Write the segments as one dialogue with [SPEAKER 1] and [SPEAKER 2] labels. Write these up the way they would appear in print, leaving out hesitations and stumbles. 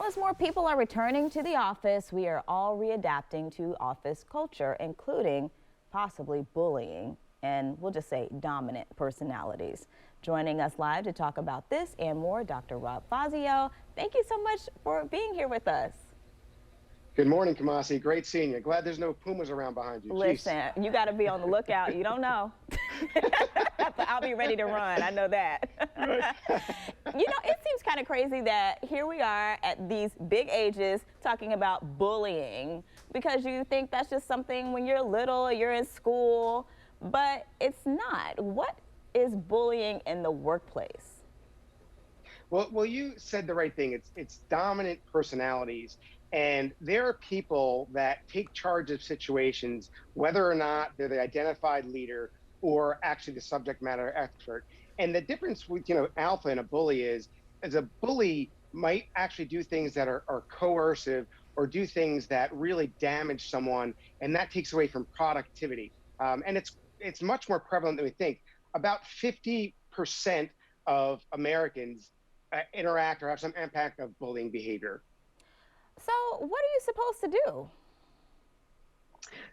[SPEAKER 1] as more people are returning to the office, we are all readapting to office culture, including possibly bullying and we'll just say dominant personalities. Joining us live to talk about this and more, Dr. Rob Fazio. Thank you so much for being here with us.
[SPEAKER 2] Good morning, Kamasi. Great seeing you. Glad there's no Pumas around behind you.
[SPEAKER 1] Listen,
[SPEAKER 2] Jeez.
[SPEAKER 1] you got to be on the lookout. You don't know. I'll be ready to run. I know that. You know, it seems kind of crazy that here we are at these big ages talking about bullying because you think that's just something when you're little, you're in school, but it's not. What is bullying in the workplace?
[SPEAKER 2] Well, you said the right thing. It's dominant personalities. And there are people that take charge of situations, whether or not they're the identified leader or actually the subject matter expert. And the difference with, alpha and a bully is a bully might actually do things that are coercive or do things that really damage someone, and that takes away from productivity. And it's much more prevalent than we think. About 50% of Americans interact or have some impact of bullying behavior.
[SPEAKER 1] So what are you supposed to do?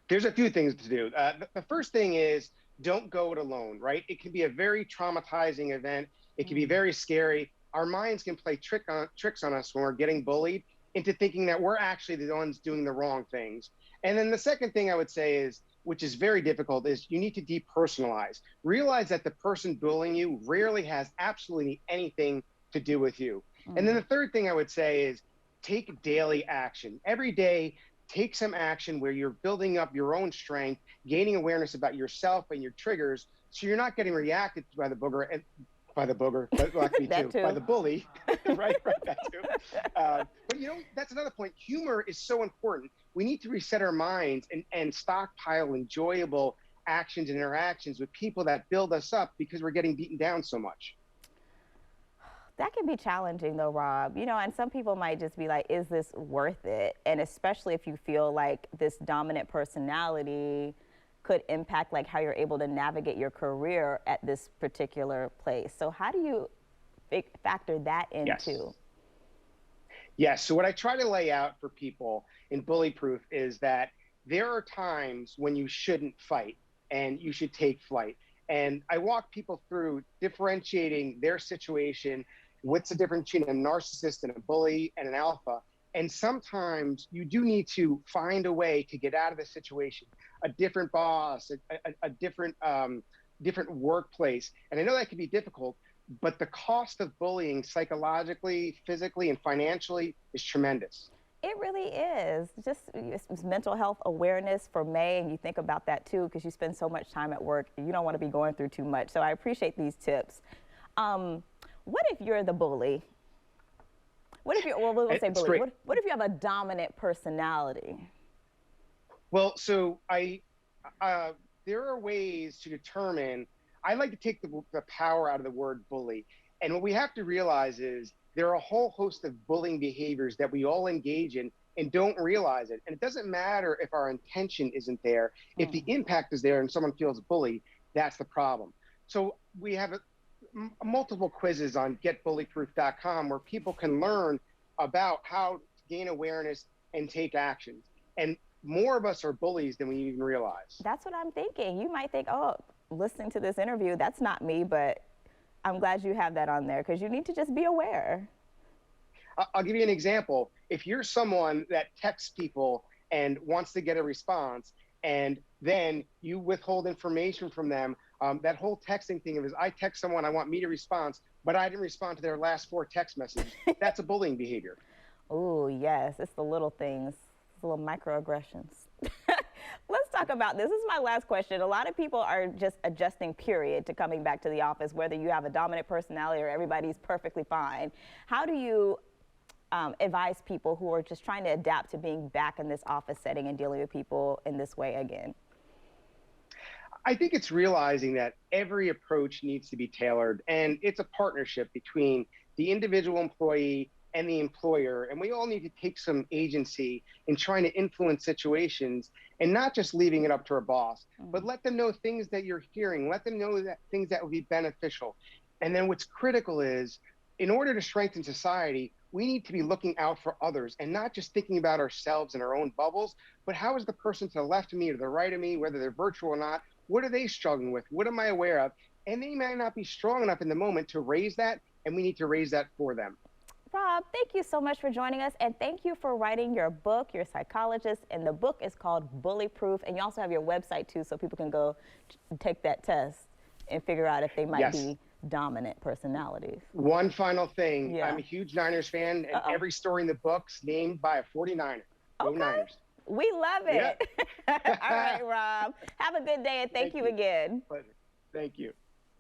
[SPEAKER 2] There's a few things to do. The first thing is don't go it alone, right? It can be a very traumatizing event. It can be very scary. Our minds can play tricks on us when we're getting bullied into thinking that we're actually the ones doing the wrong things. And then the second thing I would say is, which is very difficult, is you need to depersonalize. Realize that the person bullying you rarely has absolutely anything to do with you. And then the third thing I would say is take daily action. Every day, take some action where you're building up your own strength, gaining awareness about yourself and your triggers, so you're not getting reacted to by the booger, but like me too, by the bully, right, that too. But that's another point. Humor is so important. We need to reset our minds and stockpile enjoyable actions and interactions with people that build us up because we're getting beaten down so much.
[SPEAKER 1] That can be challenging though, Rob. And some people might just be like, is this worth it? And especially if you feel like this dominant personality could impact like how you're able to navigate your career at this particular place. So how do you factor that into?
[SPEAKER 2] Yes. So what I try to lay out for people in BullyProof is that there are times when you shouldn't fight and you should take flight. And I walk people through differentiating their situation. What's the difference between a narcissist and a bully and an alpha? And sometimes you do need to find a way to get out of the situation, a different boss, a different workplace. And I know that can be difficult, but the cost of bullying psychologically, physically, and financially is tremendous.
[SPEAKER 1] It really is. Just mental health awareness for May, and you think about that too because you spend so much time at work. You don't want to be going through too much. So I appreciate these tips. What if you're the bully? What if you're, well, we'll say bully. What if you have a dominant personality?
[SPEAKER 2] Well, so there are ways to determine. I like to take the power out of the word bully. And what we have to realize is there are a whole host of bullying behaviors that we all engage in and don't realize it. And it doesn't matter if our intention isn't there. If the impact is there and someone feels bullied, that's the problem. So we have multiple quizzes on getbullyproof.com where people can learn about how to gain awareness and take actions. And more of us are bullies than we even realize.
[SPEAKER 1] That's what I'm thinking. You might think, oh, listening to this interview, that's not me, but I'm glad you have that on there because you need to just be aware.
[SPEAKER 2] I'll give you an example. If you're someone that texts people and wants to get a response, and then you withhold information from them, that whole texting thing is I text someone, I want me to respond, but I didn't respond to their last 4 text messages. That's a bullying behavior.
[SPEAKER 1] Oh, yes. It's the little things, the little microaggressions. Let's talk about this. This is my last question. A lot of people are just adjusting, period, to coming back to the office, whether you have a dominant personality or everybody's perfectly fine. How do you advise people who are just trying to adapt to being back in this office setting and dealing with people in this way again?
[SPEAKER 2] I think it's realizing that every approach needs to be tailored, and it's a partnership between the individual employee and the employer, and we all need to take some agency in trying to influence situations and not just leaving it up to our boss, but let them know things that you're hearing, let them know that things that would be beneficial. And then what's critical is, in order to strengthen society, we need to be looking out for others and not just thinking about ourselves and our own bubbles, but how is the person to the left of me or to the right of me, whether they're virtual or not, what are they struggling with? What am I aware of? And they might not be strong enough in the moment to raise that, and we need to raise that for them.
[SPEAKER 1] Rob, thank you so much for joining us, and thank you for writing your book. You're a psychologist, and the book is called BullyProof, and you also have your website too, so people can go take that test and figure out if they might be dominant personalities.
[SPEAKER 2] One final thing.
[SPEAKER 1] Yeah.
[SPEAKER 2] I'm a huge Niners fan, and every story in the book's named by a 49er. Go Niners.
[SPEAKER 1] We love it. Yeah. All right, Rob. Have a good day, and thank you again.
[SPEAKER 2] Pleasure. Thank you.